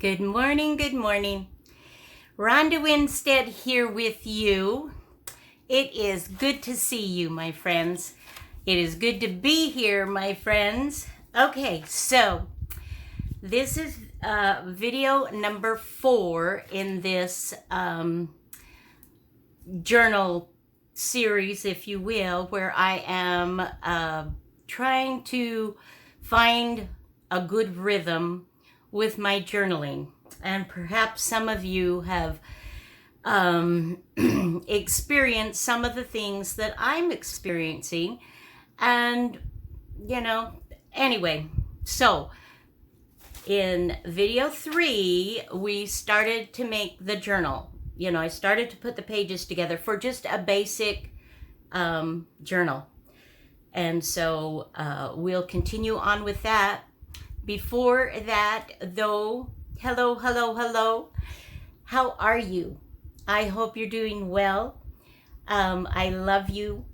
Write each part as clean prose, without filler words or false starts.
Good morning, good morning. Rhonda Winstead here with you. It is good to see you, my friends. It is good to be here, my friends. Okay, so this is video number 4 in this journal series, if you will, where I am trying to find a good rhythm with my journaling. And perhaps some of you have experienced some of the things that I'm experiencing. And, anyway, so in video 3, we started to make the journal. I started to put the pages together for just a basic journal. And so we'll continue on with that. Before that, though, hello. How are you? I hope you're doing well. I love you,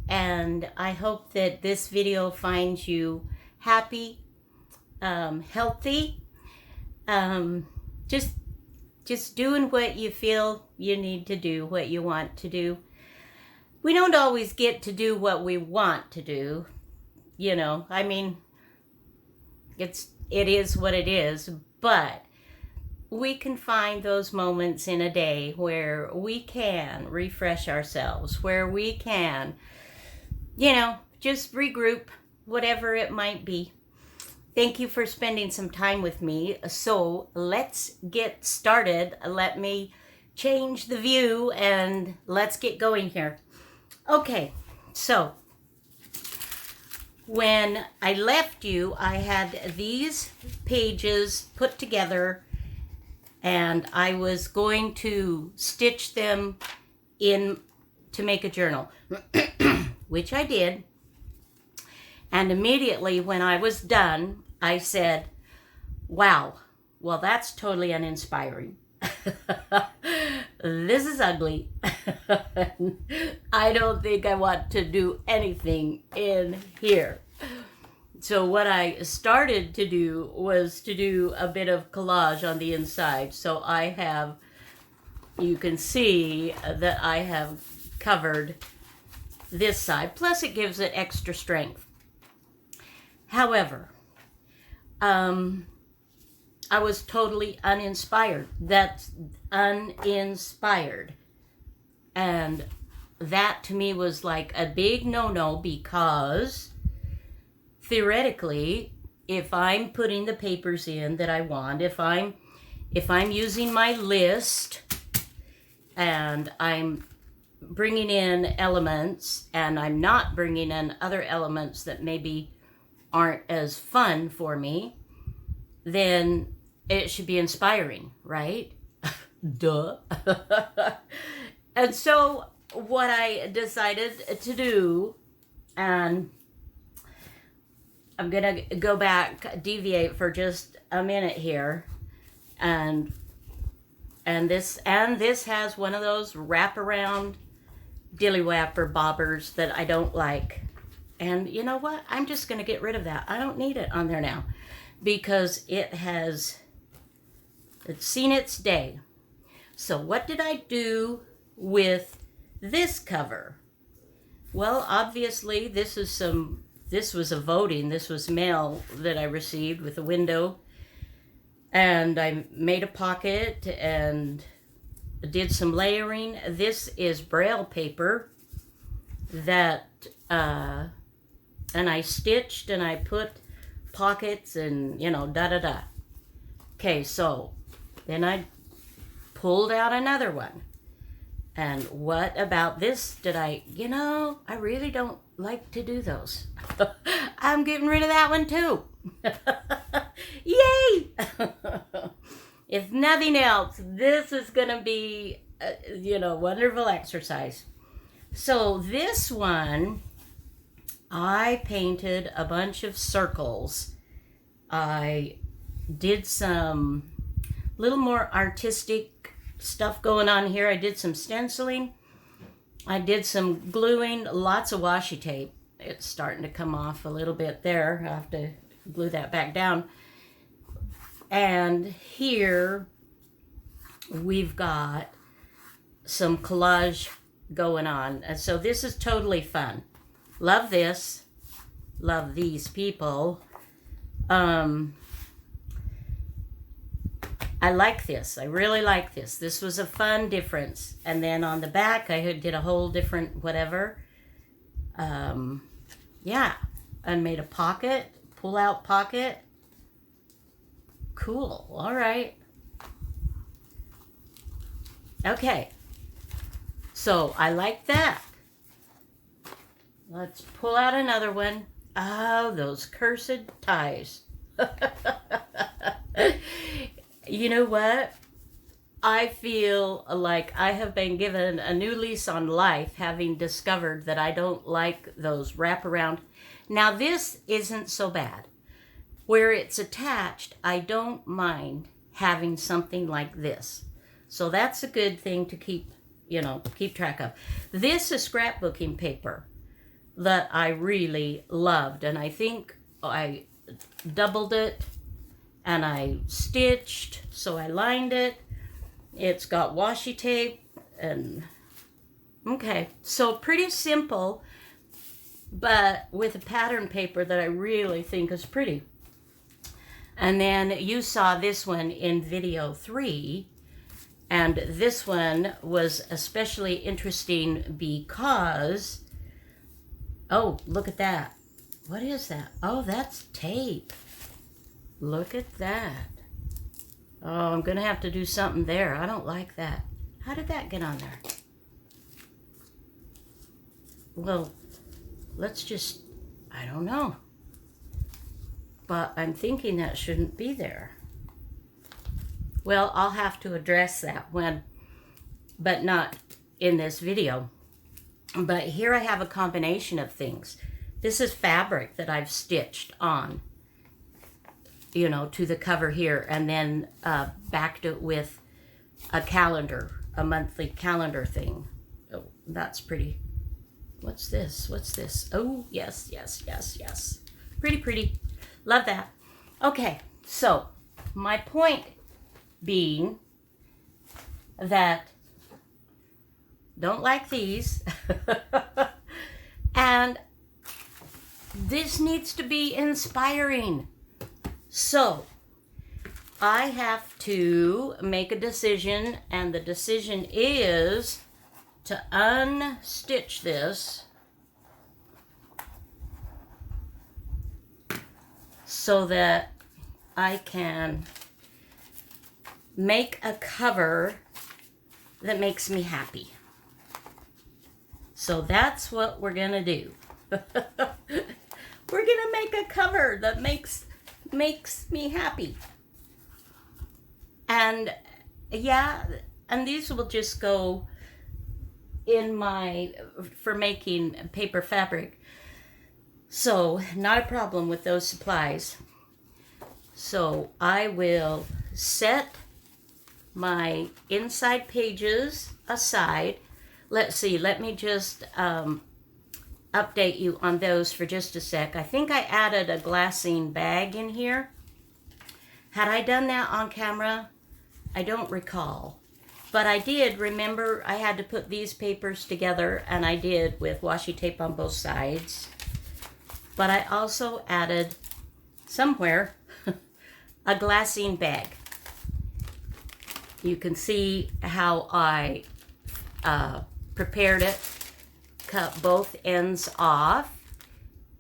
and I hope that this video finds you happy, healthy, just doing what you feel you need to do, what you want to do. We don't always get to do what we want to do, it is what it is, but we can find those moments in a day where we can refresh ourselves, where we can, just regroup, whatever it might be. Thank you for spending some time with me. So let's get started. Let me change the view and let's get going here. Okay, so when I left you, I had these pages put together and I was going to stitch them in to make a journal, which I did. And immediately when I was done, I said, wow, well, that's totally uninspiring. This is ugly. I don't think I want to do anything in here. So what I started to do was to do a bit of collage on the inside. So you can see that I have covered this side. Plus it gives it extra strength. However, I was totally uninspired. That's uninspired. And that to me was like a big no-no, because theoretically, if I'm putting the papers in that I want, if I'm using my list and I'm bringing in elements and I'm not bringing in other elements that maybe aren't as fun for me, then it should be inspiring, right? Duh. And so what I decided to do, and I'm going to go back, deviate for just a minute here, and this has one of those wraparound dilly-wapper bobbers that I don't like. And you know what? I'm just going to get rid of that. I don't need it on there now because it's seen its day. So what did I do with this cover? Well, obviously this was a voting. This was mail that I received with a window. And I made a pocket and did some layering. This is Braille paper that, and I stitched and I put pockets and, da-da-da. Okay, so then I pulled out another one. And what about this did I really don't like to do those. I'm getting rid of that one too. Yay! If nothing else, this is going to be, wonderful exercise. So this one, I painted a bunch of circles. I did some little more artistic stuff going on here. I did some stenciling. I did some gluing, lots of washi tape. It's starting to come off a little bit there. I have to glue that back down. And here we've got some collage going on. And so this is totally fun. Love this. Love these people. I like this. I really like this. This was a fun difference. And then on the back, I did a whole different whatever. Yeah. And made a pocket, pull-out pocket. Cool. All right. Okay. So I like that. Let's pull out another one. Oh, those cursed ties. You know what? I feel like I have been given a new lease on life, having discovered that I don't like those wraparound. Now this isn't so bad. Where it's attached, I don't mind having something like this. So that's a good thing to keep track of. This is scrapbooking paper that I really loved, and I think I doubled it and I stitched, so I lined it. It's got washi tape and okay, so pretty simple, but with a pattern paper that I really think is pretty. And then you saw this one in video 3, and this one was especially interesting because, oh, look at that. What is that? Oh, that's tape. Look at that. Oh, I'm gonna have to do something there. I don't like that. How did that get on there? Well, let's just, I don't know. But I'm thinking that shouldn't be there. Well, I'll have to address that but not in this video. But here I have a combination of things. This is fabric that I've stitched on, to the cover here, and then backed it with a calendar, a monthly calendar thing. Oh, that's pretty. What's this? What's this? Oh, yes, yes, yes, yes. Pretty, pretty. Love that. Okay, so my point being that don't like these. And this needs to be inspiring. So I have to make a decision, and the decision is to unstitch this so that I can make a cover that makes me happy. So that's what we're gonna do. We're gonna make a cover that makes me happy. And yeah, and these will just go in for making paper fabric. So not a problem with those supplies. So I will set my inside pages aside. Let's see, let me just update you on those for just a sec. I think I added a glassine bag in here. Had I done that on camera? I don't recall. But I did remember I had to put these papers together, and I did with washi tape on both sides. But I also added somewhere a glassine bag. You can see how I prepared it, cut both ends off,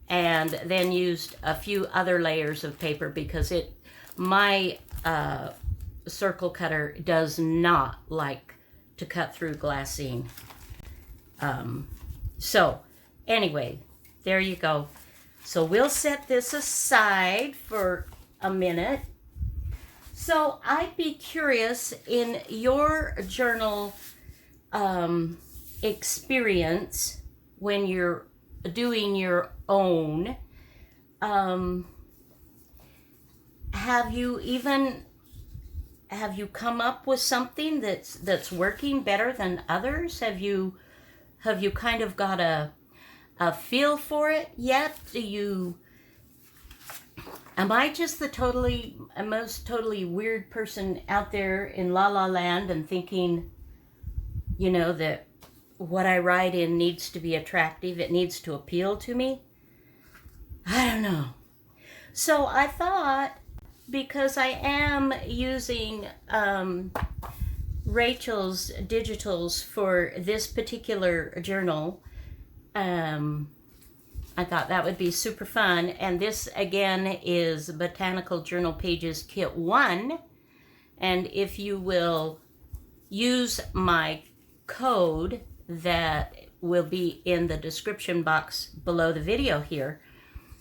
and then used a few other layers of paper because my circle cutter does not like to cut through glassine. So anyway, there you go. So we'll set this aside for a minute. So I'd be curious, in your journal experience when you're doing your own, have you come up with something that's working better than others? Have you kind of got a feel for it yet? Do you Am I just the most totally weird person out there in La La Land and thinking, you know, that what I write in needs to be attractive, it needs to appeal to me? I don't know. So I thought, because I am using Rachel's digitals for this particular journal, I thought that would be super fun. And this again is Botanical Journal Pages Kit 1. And if you will use my code that will be in the description box below the video here,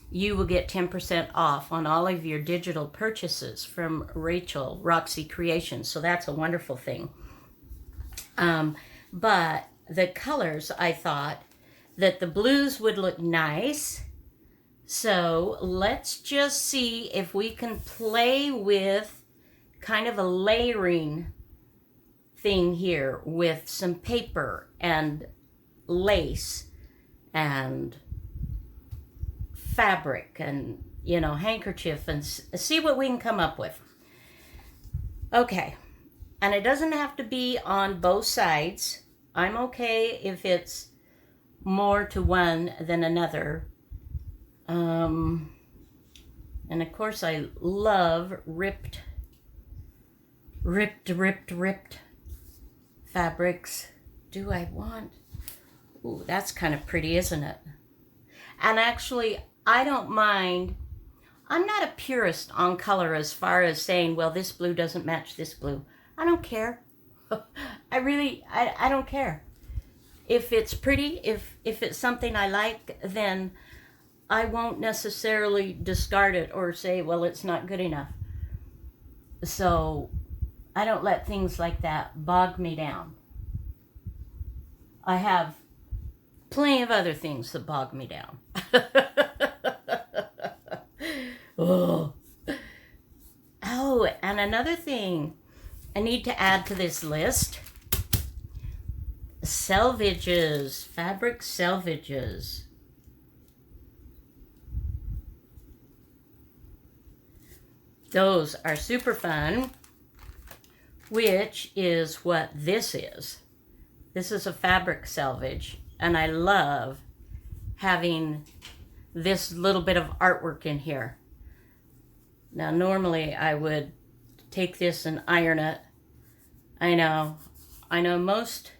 you will get 10% off on all of your digital purchases from Rachel, Roxy Creations. So that's a wonderful thing. But the colors, I thought that the blues would look nice. So let's just see if we can play with kind of a layering thing here with some paper and lace and fabric and, you know, handkerchief, and see what we can come up with. Okay, and it doesn't have to be on both sides. I'm okay if it's more to one than another. And of course I love ripped fabrics. Do I want? Ooh, that's kind of pretty, isn't it? And actually, I don't mind. I'm not a purist on color as far as saying, well, this blue doesn't match this blue. I don't care. I don't care. If it's pretty, if it's something I like, then I won't necessarily discard it or say, well, it's not good enough. So I don't let things like that bog me down. I have plenty of other things that bog me down. Oh, and another thing I need to add to this list: selvages, fabric selvages. Those are super fun, which is what this is. This is a fabric selvage, and I love having this little bit of artwork in here. Now, normally I would take this and iron it. I know most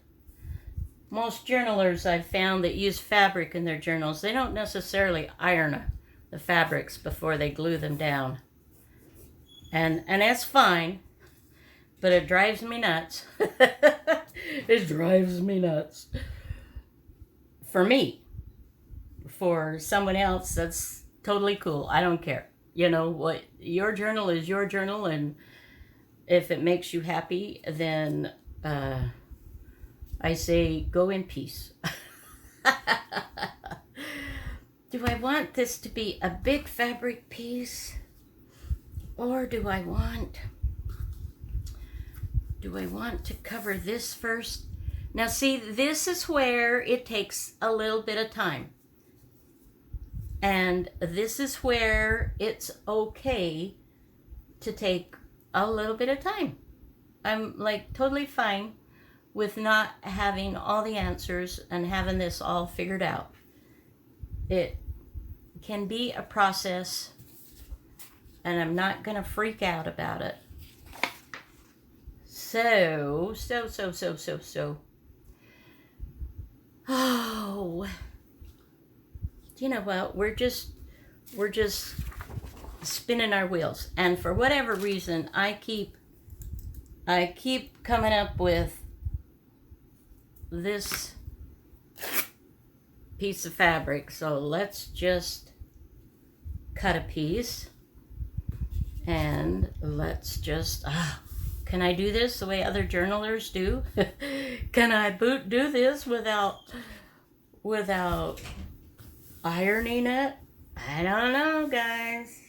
journalers I've found that use fabric in their journals, they don't necessarily iron the fabrics before they glue them down. And that's fine, but it drives me nuts. It drives me nuts. For me. For someone else, that's totally cool. I don't care. You know what? Your journal is your journal, and if it makes you happy, then I say go in peace. Do I want this to be a big fabric piece? Or do I want to cover this first? Now see, this is where it takes a little bit of time. And this is where it's okay to take a little bit of time. I'm like totally fine with not having all the answers and having this all figured out. It can be a process, and I'm not going to freak out about it. So. Oh, you know what? We're just spinning our wheels, and for whatever reason, I keep coming up with this piece of fabric. So let's just cut a piece, and let's just. Can I do this the way other journalers do? Can I do this without ironing it? I don't know, guys.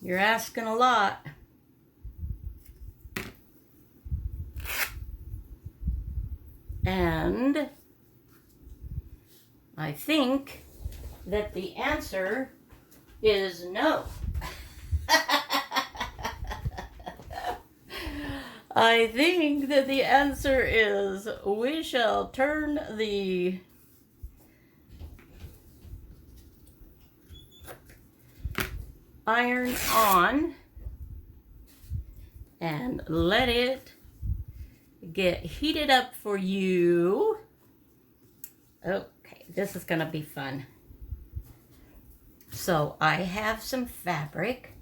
You're asking a lot. And I think that the answer is no. I think that the answer is we shall turn the iron on and let it get heated up for you. Okay, this is gonna be fun. So I have some fabric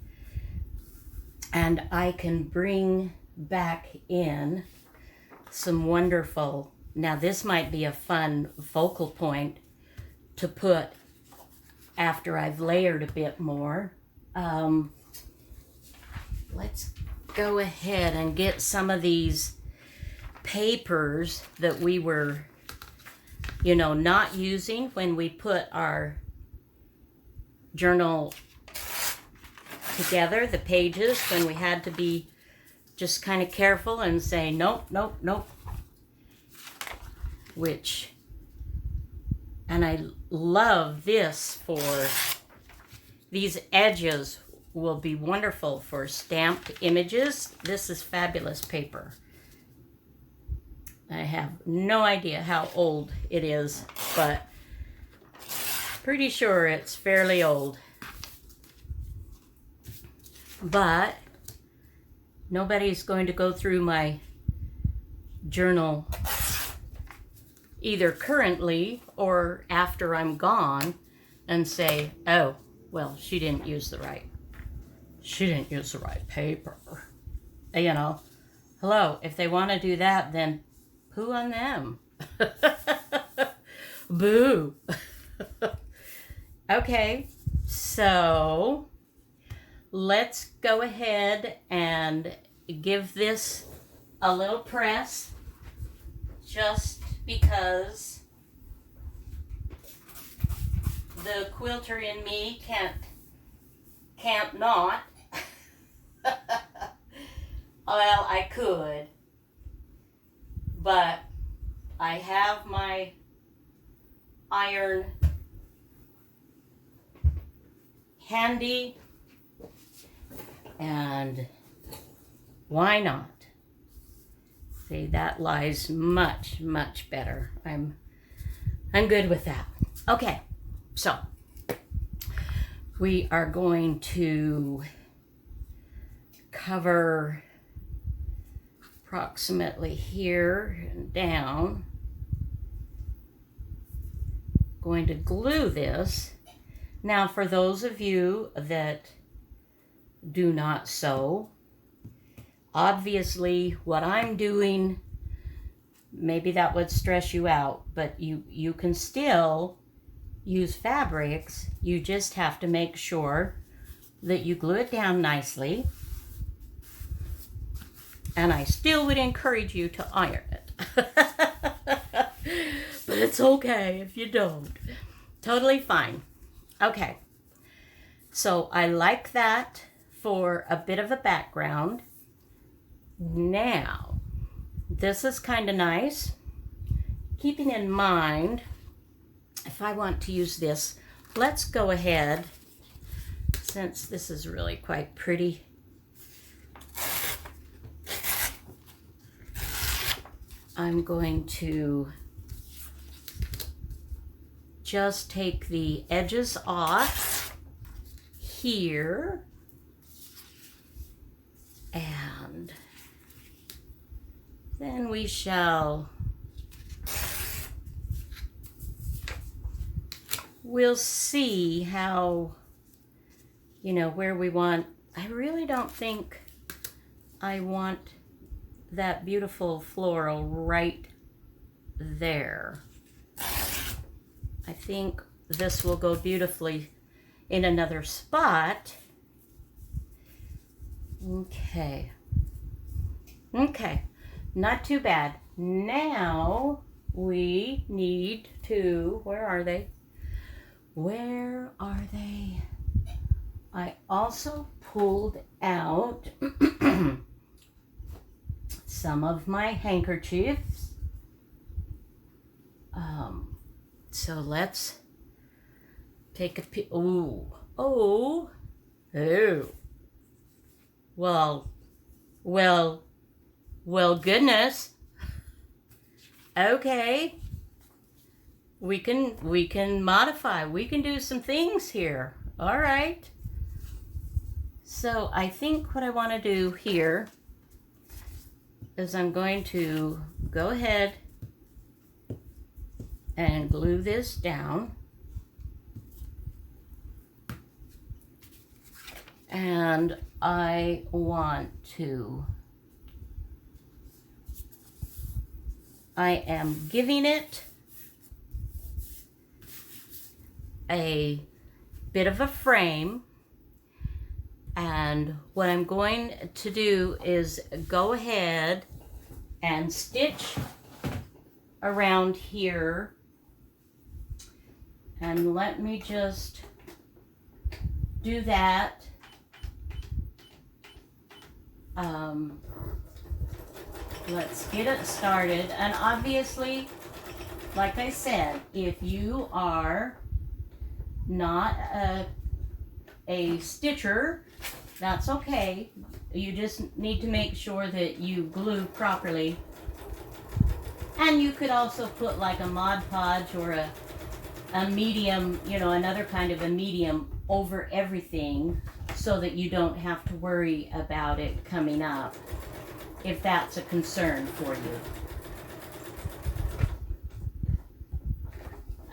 and I can bring back in some wonderful, now this might be a fun focal point to put after I've layered a bit more. Let's go ahead and get some of these papers that we were, you know, not using when we put our journal together, the pages, when we had to be just kind of careful and say nope, nope, nope. And I love this for, these edges will be wonderful for stamped images. This is fabulous paper. I have no idea how old it is, but pretty sure it's fairly old. But nobody's going to go through my journal either currently or after I'm gone and say, oh, well, she didn't use the right paper. You know, hello, if they want to do that, then poo on them. Boo. Okay, so let's go ahead and give this a little press, just because the quilter in me can't not. Well, I could, but I have my iron handy, and why not? See, that lies much, much better. I'm good with that. Okay, so we are going to cover approximately here and down. Going to glue this. Now, for those of you that do not sew, obviously what I'm doing, maybe that would stress you out, but you can still use fabrics. You just have to make sure that you glue it down nicely. And I still would encourage you to iron it. But it's okay if you don't. Totally fine. Okay. So I like that for a bit of a background. Now, this is kind of nice. Keeping in mind, if I want to use this, let's go ahead, since this is really quite pretty. I'm going to just take the edges off here, and then we shall, we'll see how, you know, where we want. I really don't think I want that beautiful floral right there. I think this will go beautifully in another spot. Okay. Okay, not too bad. Now we need to, where are they? Where are they? I also pulled out some of my handkerchiefs. So let's take a peek. Ooh, Oh. Oh. Well, goodness. Okay. We can modify. We can do some things here. All right. So I think what I want to do here is I'm going to go ahead and glue this down. And I am giving it a bit of a frame. And what I'm going to do is go ahead and stitch around here. And let me just do that. Let's get it started. And obviously, like I said, if you are not a stitcher, that's okay. You just need to make sure that you glue properly. And you could also put like a Mod Podge or a medium, you know, another kind of a medium over everything so that you don't have to worry about it coming up, if that's a concern for you.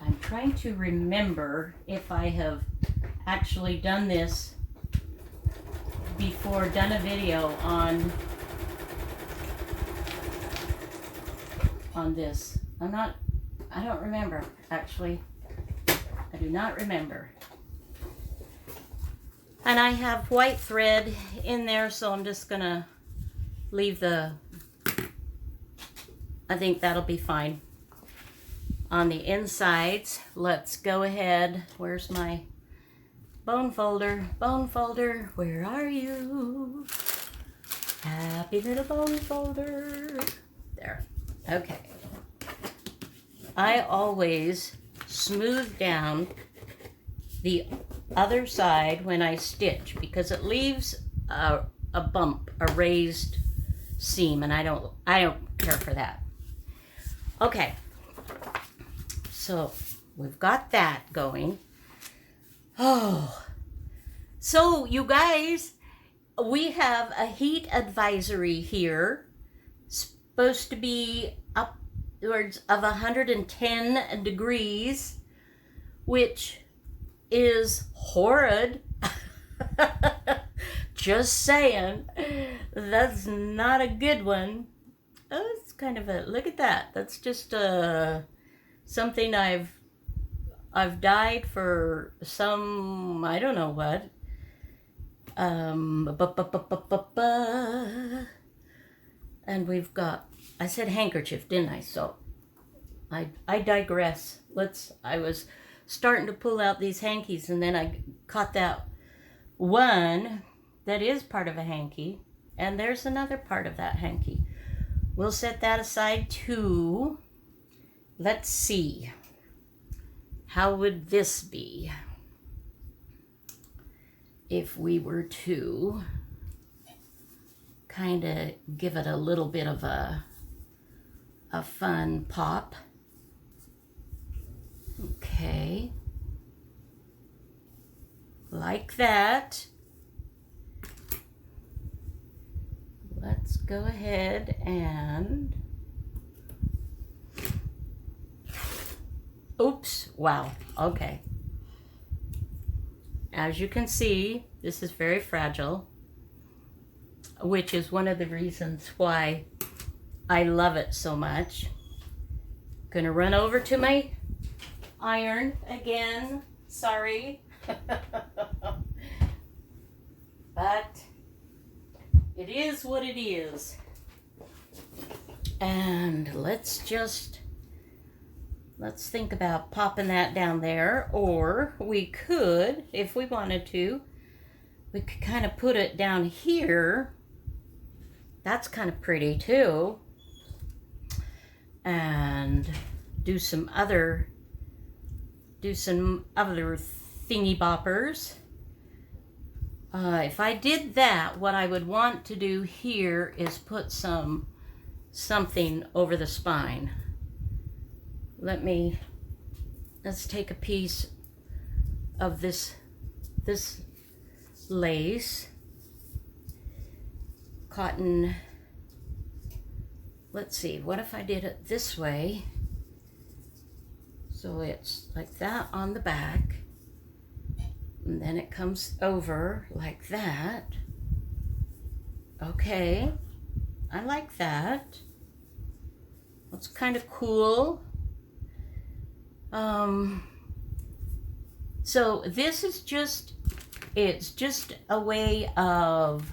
I'm trying to remember if I have actually done this before, done a video on this. I don't remember, actually. I do not remember. And I have white thread in there, so I'm just gonna leave I think that'll be fine. On the insides, let's go ahead. Where's my bone folder? Bone folder, where are you? Happy little bone folder. There. Okay. I always smooth down the other side when I stitch because it leaves a bump, a raised seam, and I don't care for that. Okay. So we've got that going. Oh, so you guys, we have a heat advisory here, supposed to be upwards of 110 degrees, which is horrid. Just saying, that's not a good one. Oh, it's kind of a, look at that. That's just something I've dyed for some, I don't know what. And we've got, I said handkerchief, didn't I? So I digress. I was starting to pull out these hankies, and then I caught that one that is part of a hanky, and there's another part of that hanky. We'll set that aside too. Let's see. How would this be if we were to kind of give it a little bit of a fun pop? Okay. Like that. Let's go ahead and... Oops, wow, okay. As you can see, this is very fragile, which is one of the reasons why I love it so much. Gonna run over to my iron again, sorry. But it is what it is. And let's think about popping that down there, or we could, if we wanted to, we could kind of put it down here. That's kind of pretty too. And do some other thingy boppers. If I did that, what I would want to do here is put something over the spine. Let's take a piece of this lace, cotton. Let's see, what if I did it this way? So it's like that on the back, and then it comes over like that. Okay, I like that. That's kind of cool. So this is it's just a way of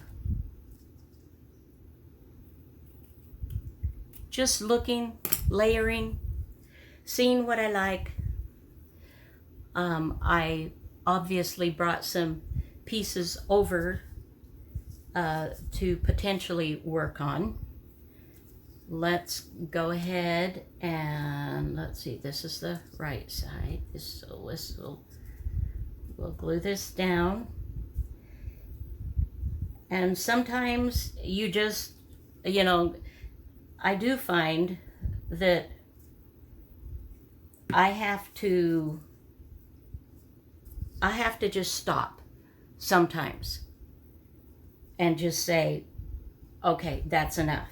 just looking, layering, seeing what I like. I obviously brought some pieces over to potentially work on. Let's go ahead and let's see, this is the right side. We'll glue this down. And sometimes you just, I do find that I have to just stop sometimes and just say, okay, that's enough.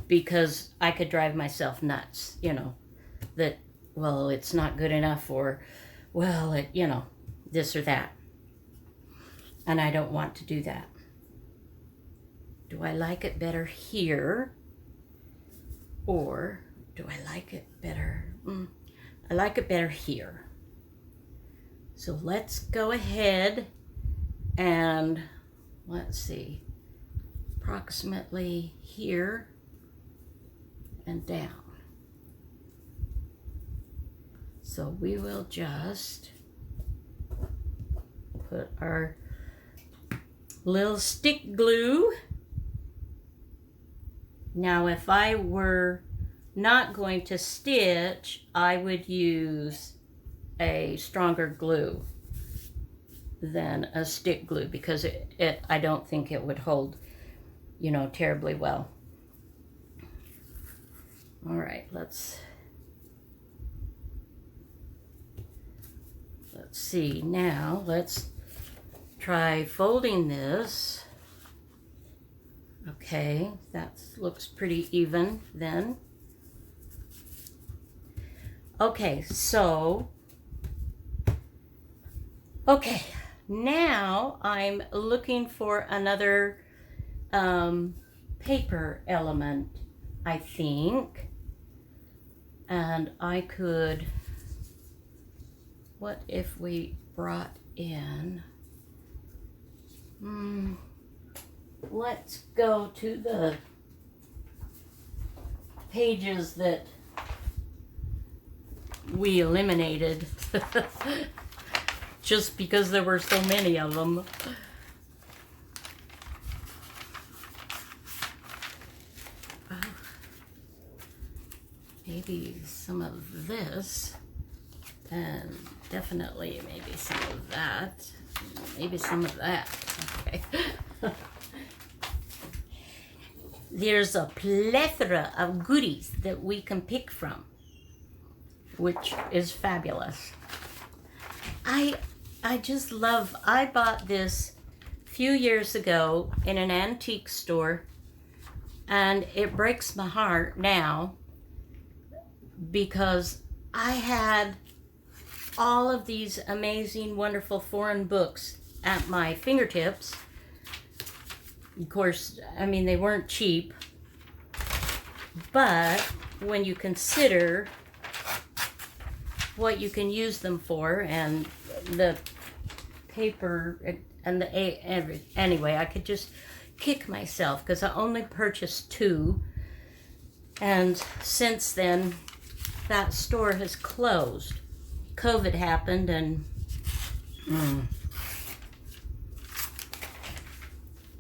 Because I could drive myself nuts, that, well, it's not good enough, or, well, this or that. And I don't want to do that. Do I like it better here? Or do I like it better? I like it better here. So let's go ahead and let's see, approximately here and down. So we will just put our little stick glue. Now if I were not going to stitch, I would use a stronger glue than a stick glue, because I don't think it would hold, terribly well. All right, let's see. Now let's try folding this. Okay, that looks pretty even then. Okay, so, now I'm looking for another paper element, I think. And I could, what if we brought in, let's go to the pages that we eliminated just because there were so many of them. Maybe some of this, and definitely maybe some of that, maybe some of that. Okay. There's a plethora of goodies that we can pick from, which is fabulous. I just love, I bought this a few years ago in an antique store, and it breaks my heart now because I had all of these amazing, wonderful foreign books at my fingertips. Of course, I mean, they weren't cheap, but when you consider what you can use them for, and the paper and anyway, I could just kick myself because I only purchased 2, and since then that store has closed. COVID happened, and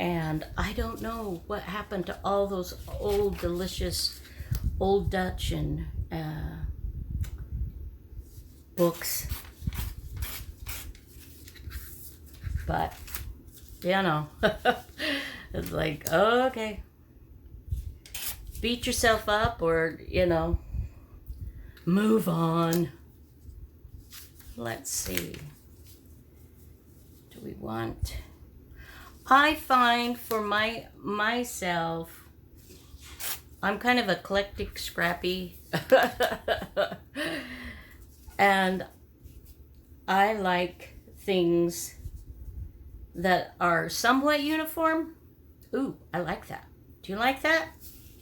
and I don't know what happened to all those old delicious old Dutch and books. But, you know, it's like, oh, okay. Beat yourself up or, you know, move on. Let's see. Do we want... I find for myself, I'm kind of eclectic, scrappy. And I like things that are somewhat uniform. Ooh, I like that. Do you like that?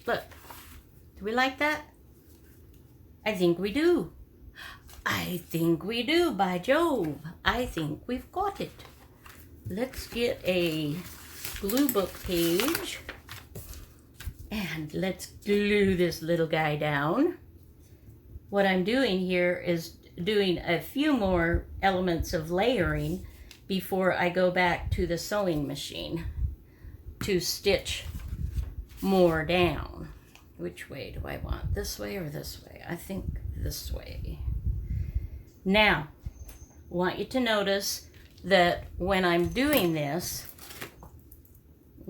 Look, do we like that? I think we do. I think we do, by Jove. I think we've got it. Let's get a glue book page and let's glue this little guy down. What I'm doing here is doing a few more elements of layering before I go back to the sewing machine to stitch more down. Which way do I want? This way or this way? I think this way. Now, I want you to notice that when I'm doing this,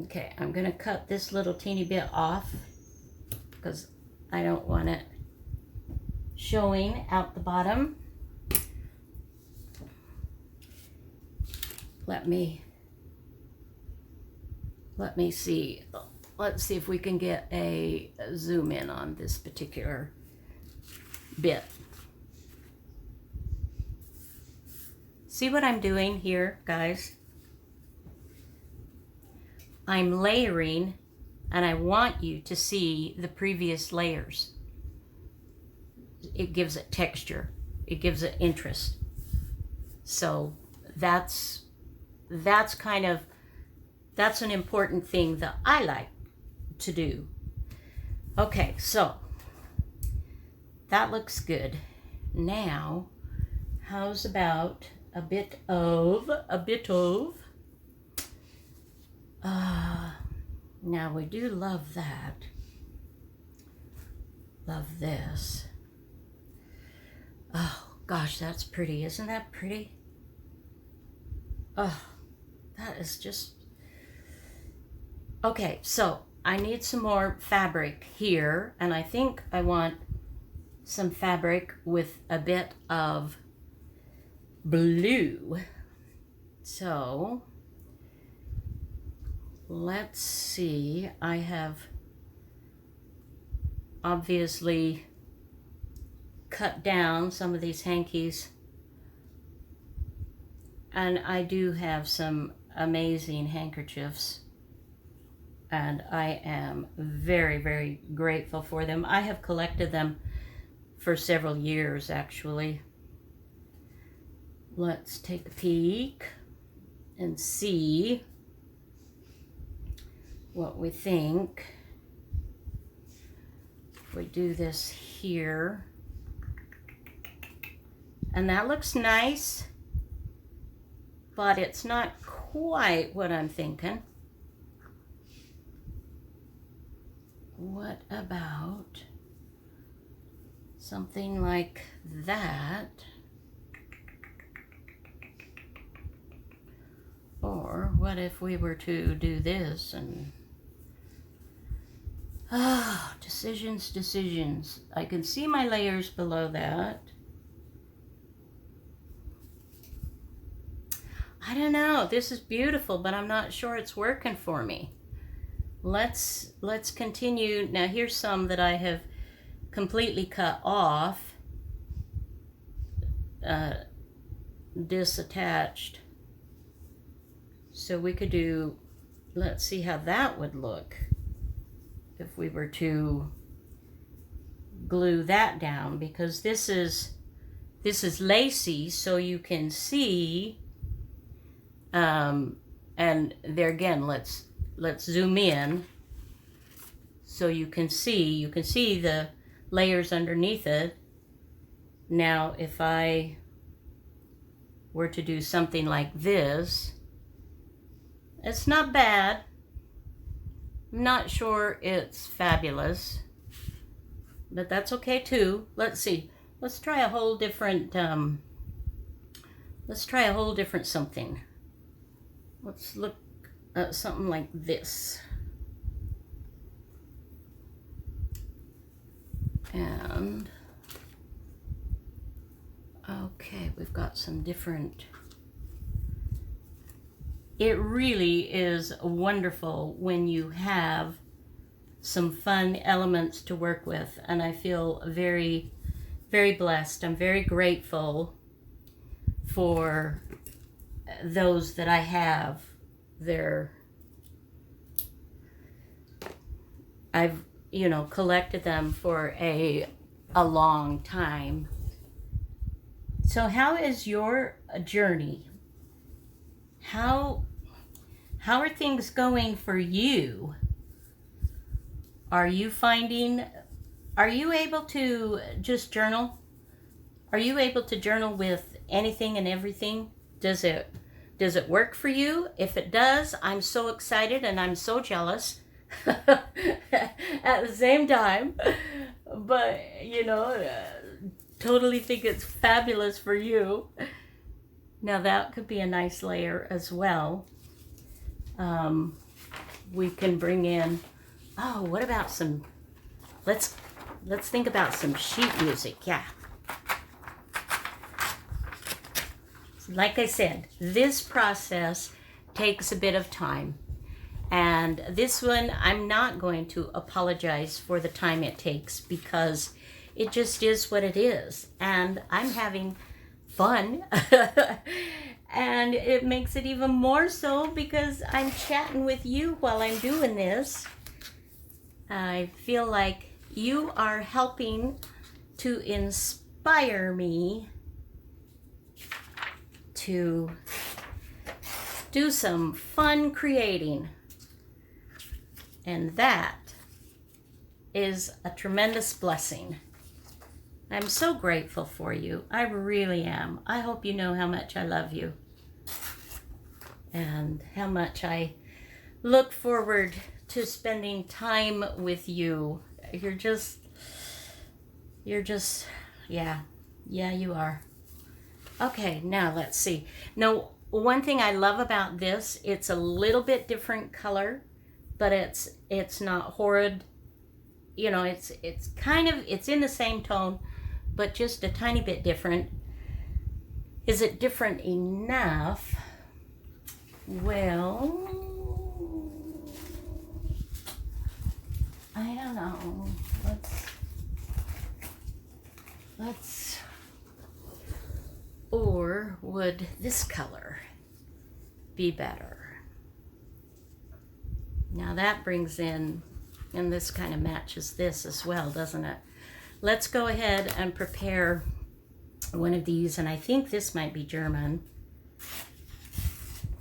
okay, I'm going to cut this little teeny bit off because I don't want it showing out the bottom. Let me see. Let's see if we can get a zoom in on this particular bit. See what I'm doing here, guys? I'm layering, and I want you to see the previous layers. It gives it texture. It gives it interest. So that's an important thing that I like to do. Okay, so that looks good. Now, how's about a bit of, now we do love that. Love this. Oh, gosh, that's pretty. Isn't that pretty? Oh, that is just... Okay, so I need some more fabric here, and I think I want some fabric with a bit of blue. So let's see. I have obviously cut down some of these hankies, and I do have some amazing handkerchiefs, and I am very, very grateful for them. I have collected them for several years, actually. Let's take a peek and see what we think. If we do this here, and that looks nice, but it's not quite what I'm thinking. What about something like that? Or what if we were to do this and... Ah, decisions. I can see my layers below that. I don't know. This is beautiful, but I'm not sure it's working for me. Let's continue. Now here's some that I have completely cut off, disattached. So we could do, let's see how that would look if we were to glue that down, because this is lacy, so you can see, and there again, let's zoom in so you can see the layers underneath it. Now if I were to do something like this, it's not bad. I'm not sure it's fabulous, but that's okay too. Let's see. Let's try a whole different something. let's look at something like this. And okay, we've got some different. It really is wonderful when you have some fun elements to work with, and I feel very, very blessed. I'm very grateful for those that I have. I've collected them for a long time. So how is your journey? How are things going for you? Are you able to just journal? Are you able to journal with anything and everything? Does it work for you? If it does, I'm so excited and I'm so jealous at the same time. But, totally think it's fabulous for you. Now that could be a nice layer as well. We can bring in, what about some, let's think about some sheet music. Yeah. Like I said, this process takes a bit of time. And this one, I'm not going to apologize for the time it takes because it just is what it is. And I'm having fun. And it makes it even more so because I'm chatting with you while I'm doing this. I feel like you are helping to inspire me to do some fun creating. And that is a tremendous blessing. I'm so grateful for you. I really am. I hope you know how much I love you and how much I look forward to spending time with you. You're just, yeah, you are. Okay, now let's see. Now, one thing I love about this, it's a little bit different color, but it's not horrid. It's kind of, it's in the same tone, but just a tiny bit different. Is it different enough? Well, I don't know. Let's, or would this color be better? Now that brings in, and this kind of matches this as well, doesn't it? Let's go ahead and prepare one of these, and I think this might be German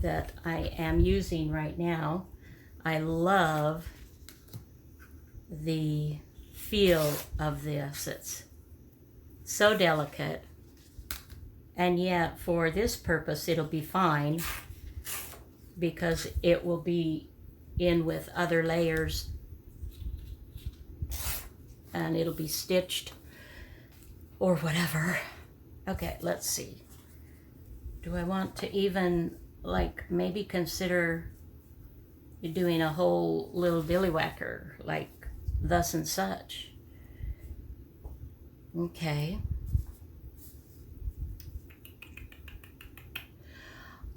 that I am using right now. I love the feel of this. It's so delicate, and yet for this purpose it'll be fine because it will be in with other layers and it'll be stitched or whatever. Okay, let's see. Do I want to even maybe consider doing a whole little dillywhacker like thus and such? Okay.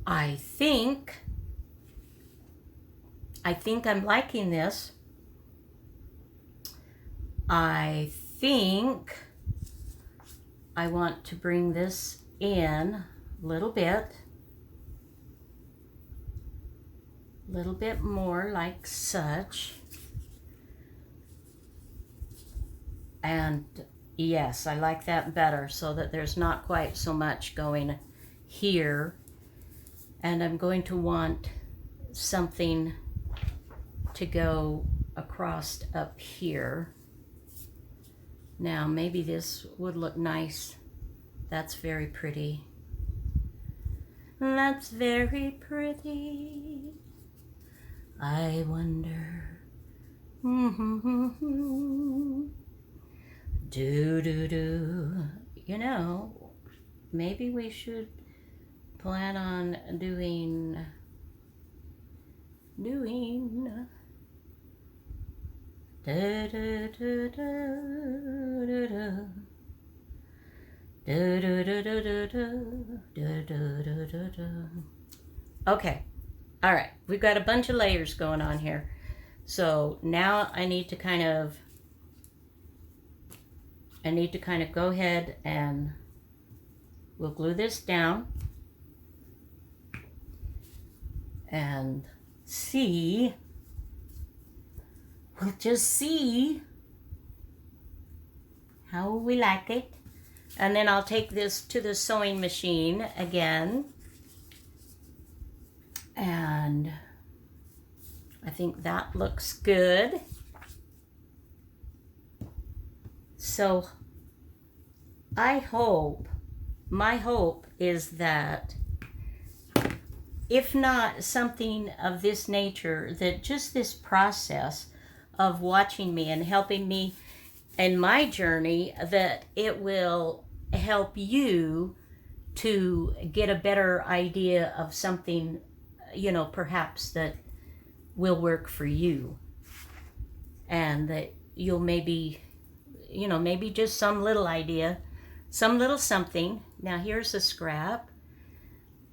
I think I'm liking this. I think I want to bring this in a little bit more like such. And yes, I like that better so that there's not quite so much going here. And I'm going to want something to go across up here. Now maybe this would look nice. That's very pretty. That's very pretty. I wonder. Do. Maybe we should plan on doing Da, da, da, da, da, da. Da, da, da, da, da, da, da, da, da, da. Okay, all right, we've got a bunch of layers going on here. So now I need to kind of go ahead and we'll glue this down and see. We'll just see how we like it. And then I'll take this to the sewing machine again. And I think that looks good. So my hope is that if not something of this nature, that just this process of watching me and helping me in my journey, that it will help you to get a better idea of something, perhaps that will work for you. And that you'll maybe just some little idea, some little something. Now here's a scrap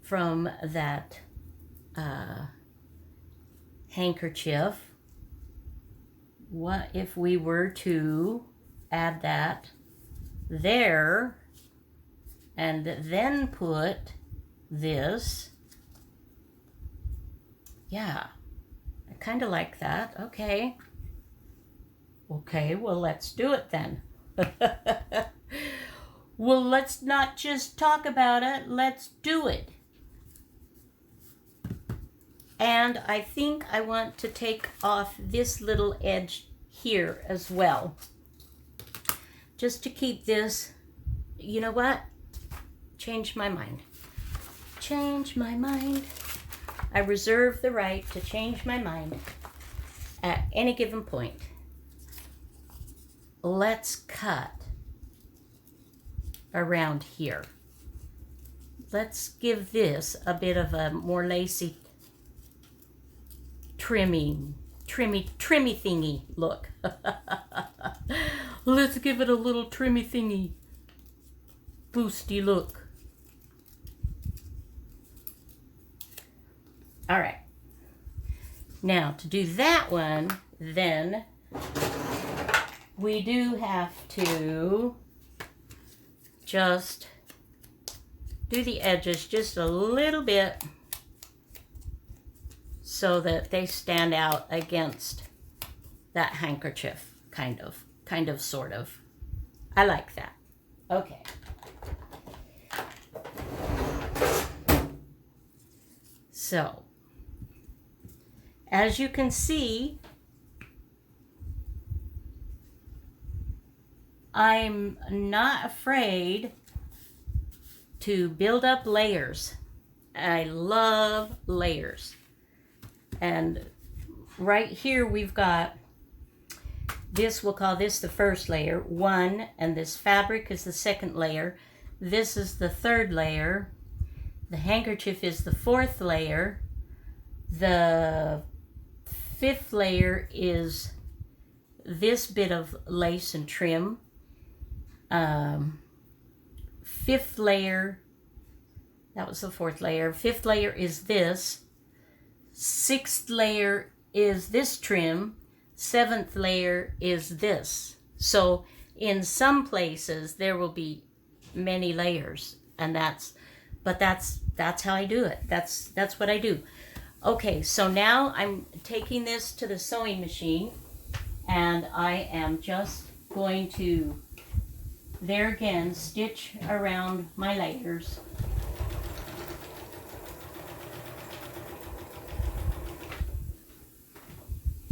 from that handkerchief. What if we were to add that there and then put this? Yeah, I kind of like that. Okay, well, let's do it then. Well, let's not just talk about it, let's do it. And I think I want to take off this little edge here as well, just to keep this. You know what? Change my mind. Change my mind. I reserve the right to change my mind at any given point. Let's cut around here. Let's give this a bit of a more lacy trimmy thingy look. Let's give it a little trimmy thingy boosty look. All right, now to do that one, then we do have to just do the edges just a little bit so that they stand out against that handkerchief, kind of, sort of. I like that. Okay. So, as you can see, I'm not afraid to build up layers. I love layers. And right here we've got this, we'll call this the first layer, 1, and this fabric is the second layer. This is the third layer. The handkerchief is the fourth layer. The fifth layer is this bit of lace and trim. Fifth layer, that was the fourth layer. Fifth layer is this. Sixth layer is this trim. Seventh layer is this. So in some places there will be many layers, and that's how I do it. That's what I do. Okay, so now I'm taking this to the sewing machine, and I am just going to, there again, stitch around my layers.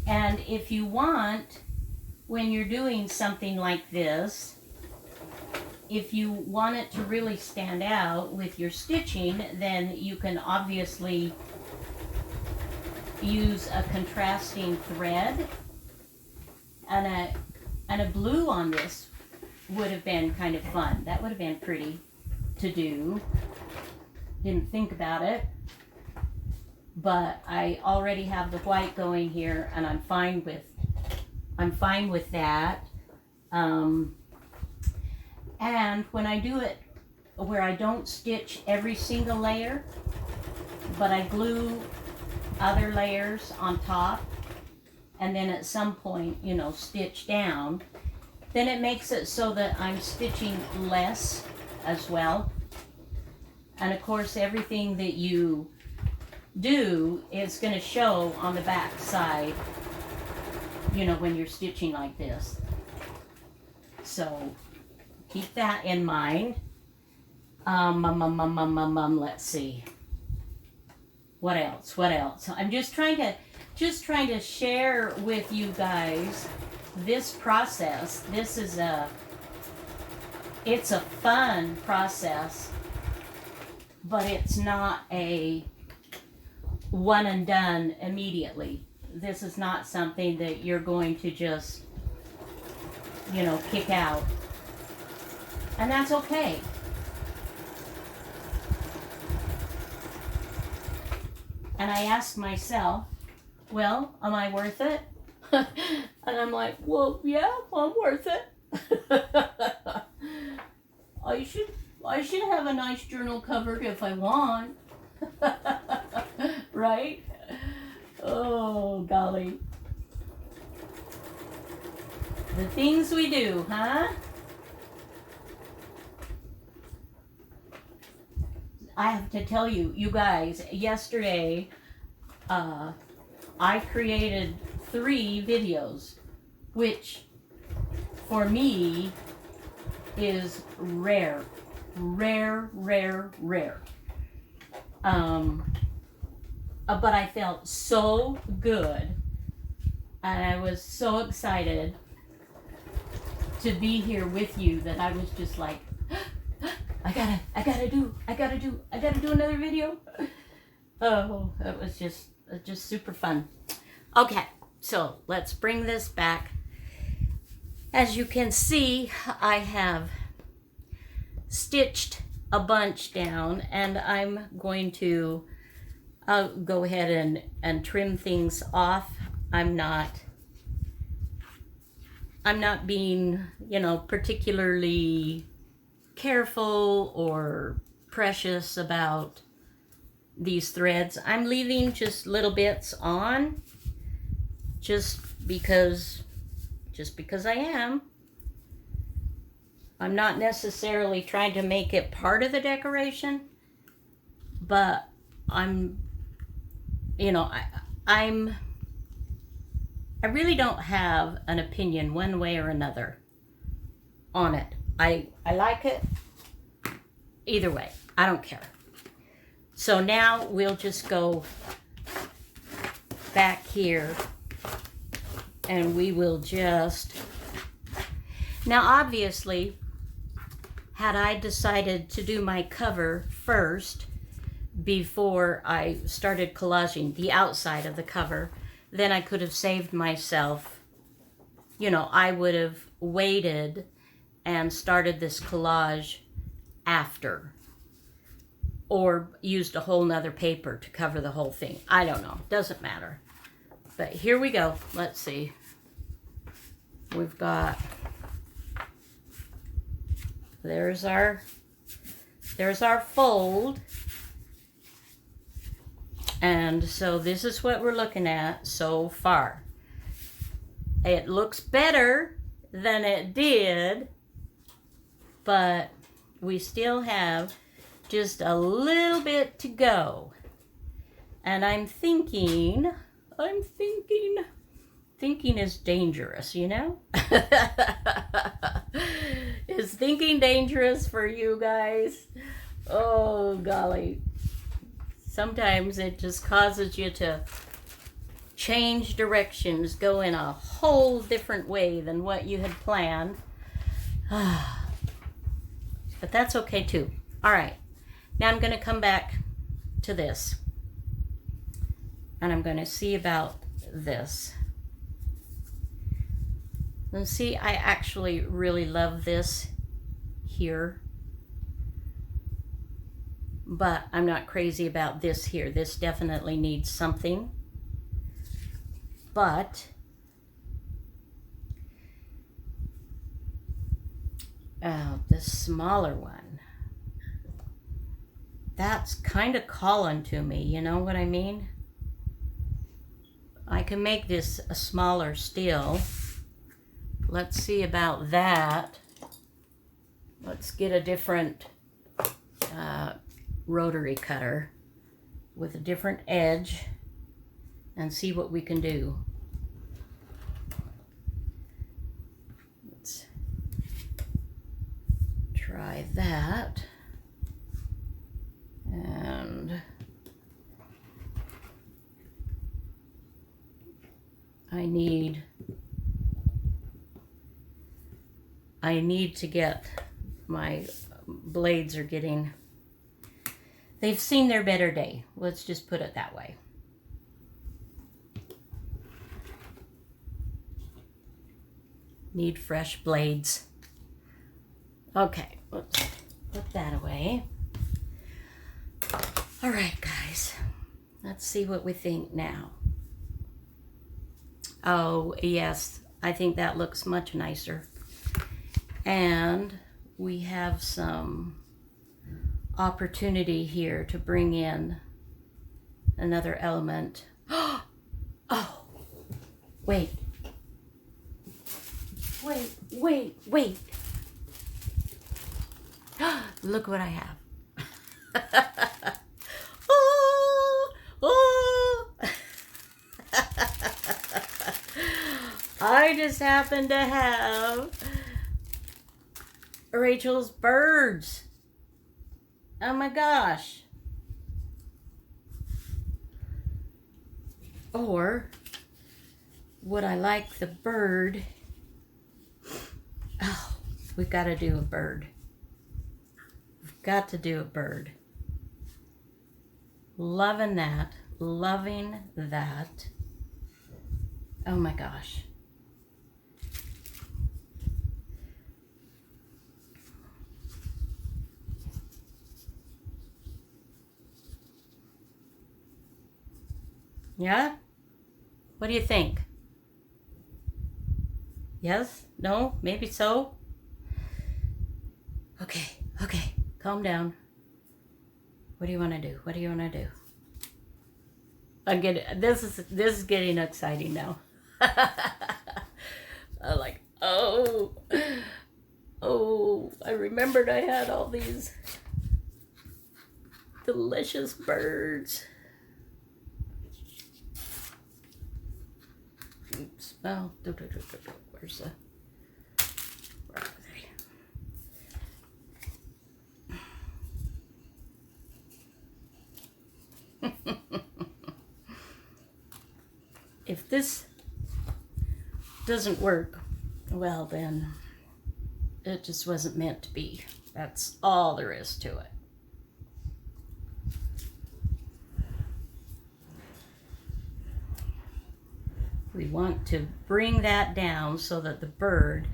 And if you want, when you're doing something like this, if you want it to really stand out with your stitching, then you can obviously use a contrasting thread. And a blue on this would have been kind of fun. That would have been pretty to do. Didn't think about it. But I already have the white going here, and I'm fine with I'm fine with that. And when I do it where I don't stitch every single layer, but I glue other layers on top, and then at some point, you know, stitch down, then it makes it so that I'm stitching less as well. And of course, everything that you do is going to show on the back side, you know, when you're stitching like this. So keep that in mind. Let's see. What else? What else? I'm just trying to share with you guys this process. This is it's a fun process, but it's not a one and done immediately. This is not something that you're going to just, you know, kick out. And that's okay. And I asked myself, well, am I worth it? And I'm like, well, yeah, I'm worth it. I should have a nice journal cover if I want. Right? Oh, golly. The things we do, huh? I have to tell you, you guys, yesterday, I created 3 videos, which for me is rare. Rare. But I felt so good, and I was so excited to be here with you that I was just like, I gotta do another video. Oh, it was just super fun. Okay, so let's bring this back. As you can see, I have stitched a bunch down, and I'm going to go ahead and trim things off. I'm not being, you know, particularly careful or precious about these threads. I'm leaving just little bits on just because I am. I'm not necessarily trying to make it part of the decoration, but I'm, you know, I really don't have an opinion one way or another on it. I like it either way. I don't care. So now we'll just go back here and we will just... Now obviously, had I decided to do my cover first before I started collaging the outside of the cover, then I could have saved myself, you know, I would have waited and started this collage after, or used a whole nother paper to cover the whole thing. I don't know, doesn't matter. But here we go. Let's see. We've got, there's our fold. And so this is what we're looking at so far. It looks better than it did, but we still have just a little bit to go. And I'm thinking is dangerous, you know? Is thinking dangerous for you guys? Oh, golly. Sometimes it just causes you to change directions, go in a whole different way than what you had planned. But that's okay too. All right, now I'm going to come back to this. And I'm going to see about this. And see, I actually really love this here. But I'm not crazy about this here. This definitely needs something. But the smaller one. That's kind of calling to me, you know what I mean? I can make this a smaller still. Let's see about that. Let's get a different rotary cutter with a different edge and see what we can do. Let's try that. And I need to get, my blades are getting, they've seen their better day. Let's just put it that way. Need fresh blades. Okay, let's put that away. All right, guys, let's see what we think now. Oh, yes, I think that looks much nicer. And we have some opportunity here to bring in another element. Oh, wait. Look what I have. I just happen to have Rachel's birds. Oh my gosh. Or would I like the bird? Oh, we've got to do a bird. We've got to do a bird. Loving that. Loving that. Oh my gosh. Yeah? What do you think? Yes? No? Maybe so? Okay. Calm down. What do you want to do? What do you want to do? This is getting exciting now. I'm like, oh, I remembered I had all these delicious birds. Oops. Oh, where's the... Where are they? If this doesn't work, well then, it just wasn't meant to be. That's all there is to it. We want to bring that down so that the bird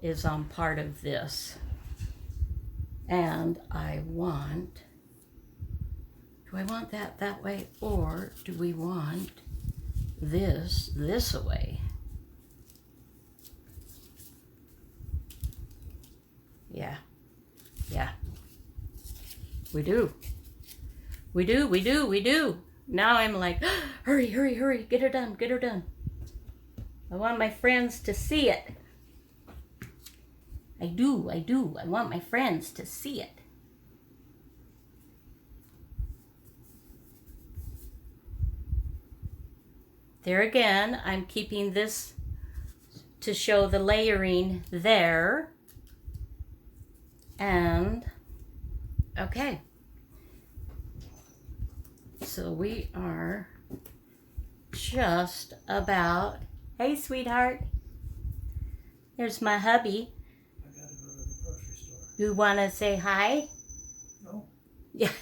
is on part of this. And I want, do I want that way, or do we want this away? Yeah. We do. Now I'm like, hurry, get her done. I want my friends to see it. I do. I want my friends to see it. There again, I'm keeping this to show the layering there. And, okay. So we are just about... Hey, sweetheart. There's my hubby. I gotta go to the grocery store. You want to say hi? No. Yeah.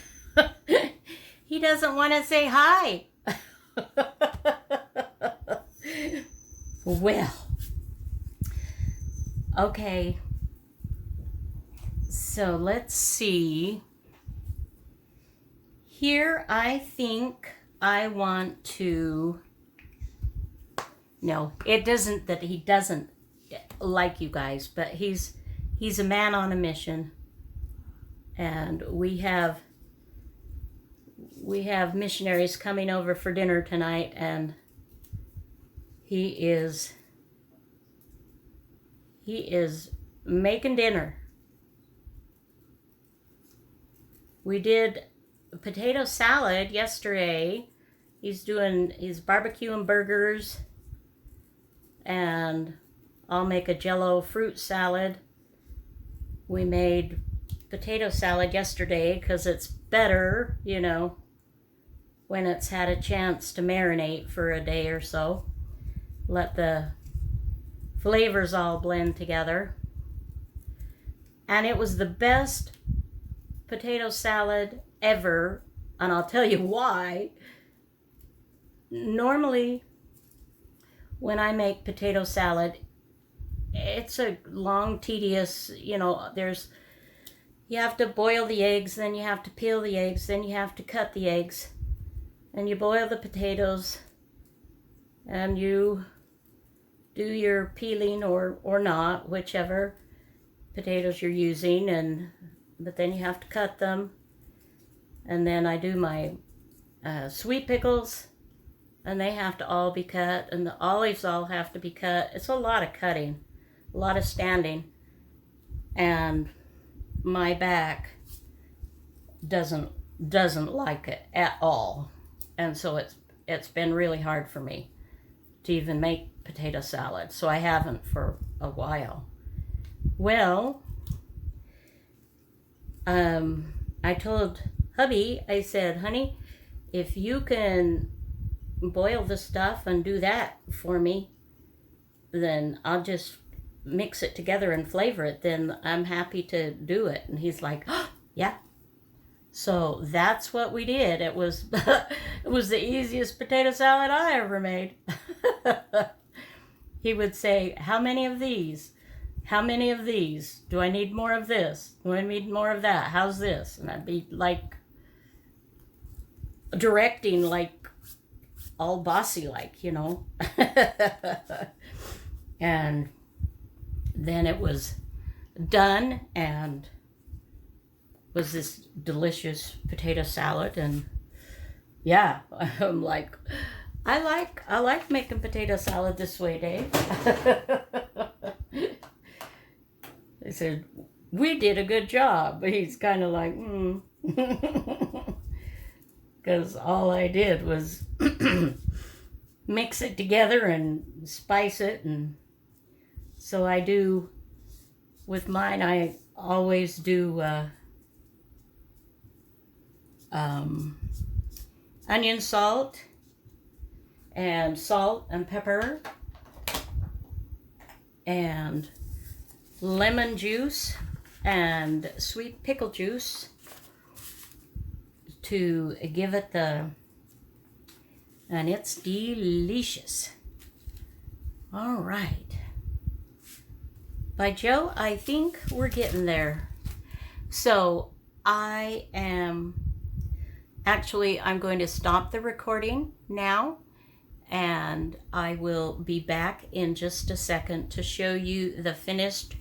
He doesn't want to say hi. Well. Okay. So let's see. Here I think I want to... No, it doesn't that he doesn't like you guys, but he's He's a man on a mission. And we have missionaries coming over for dinner tonight, and he is making dinner. We did potato salad yesterday. He's barbecuing burgers, and I'll make a Jell-O fruit salad. We made potato salad yesterday because it's better, when it's had a chance to marinate for a day or so. Let the flavors all blend together. And it was the best potato salad ever, and I'll tell you why. Normally, when I make potato salad, it's a long, tedious, you have to boil the eggs, then you have to peel the eggs, then you have to cut the eggs, and you boil the potatoes, and you do your peeling or not, whichever potatoes you're using, but then you have to cut them, and then I do my sweet pickles, and they have to all be cut, and the olives all have to be cut. It's a lot of cutting, a lot of standing, and my back doesn't like it at all, and so it's been really hard for me to even make potato salad, so I haven't for a while. Well, I told hubby, I said, honey, if you can boil the stuff and do that for me, then I'll just mix it together and flavor it, then I'm happy to do it. And he's like, oh, yeah. So that's what we did. It was it was the easiest potato salad I ever made. He would say, how many of these? How many of these? Do I need more of this? Do I need more of that? How's this? And I'd be like directing, like all bossy, like, And then it was done, and was this delicious potato salad. And yeah, I'm like, I like making potato salad this way, Dave. They said, we did a good job. But he's kind of like, because all I did was mix it together and spice it. And so I do, with mine, I always do onion salt and pepper and lemon juice and sweet pickle juice to give it and it's delicious. All right. By Joe, I think we're getting there. So I'm going to stop the recording now, and I will be back in just a second to show you the finished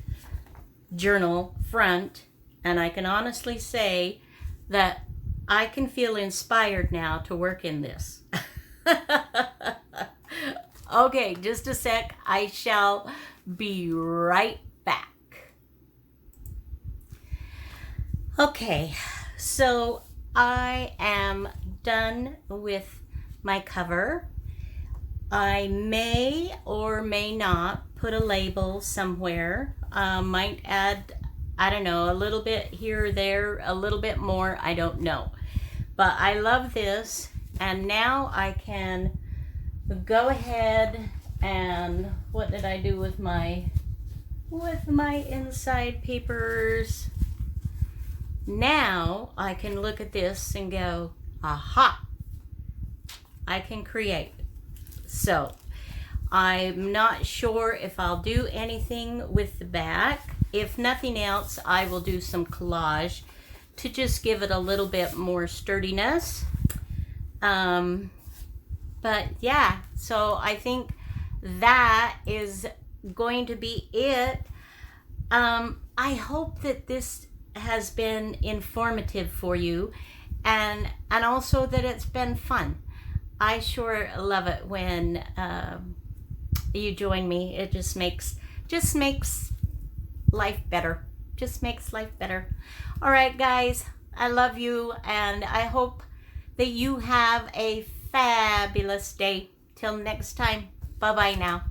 journal front. And I can honestly say that I can feel inspired now to work in this. Okay, just a sec. I shall be right back. Okay, so I am done with my cover. I may or may not put a label somewhere. Might add, I don't know, a little bit here or there, a little bit more, I don't know. But I love this, and now I can go ahead and, what did I do with my inside papers? Now I can look at this and go, aha, I can create. So I'm not sure if I'll do anything with the back. If nothing else, I will do some collage to just give it a little bit more sturdiness. But yeah, so I think that is going to be it. I hope that this has been informative for you, and also that it's been fun. I sure love it when you join me. It just makes life better. Just makes life better. All right, guys, I love you, and I hope that you have a fabulous day. Till next time, bye-bye now.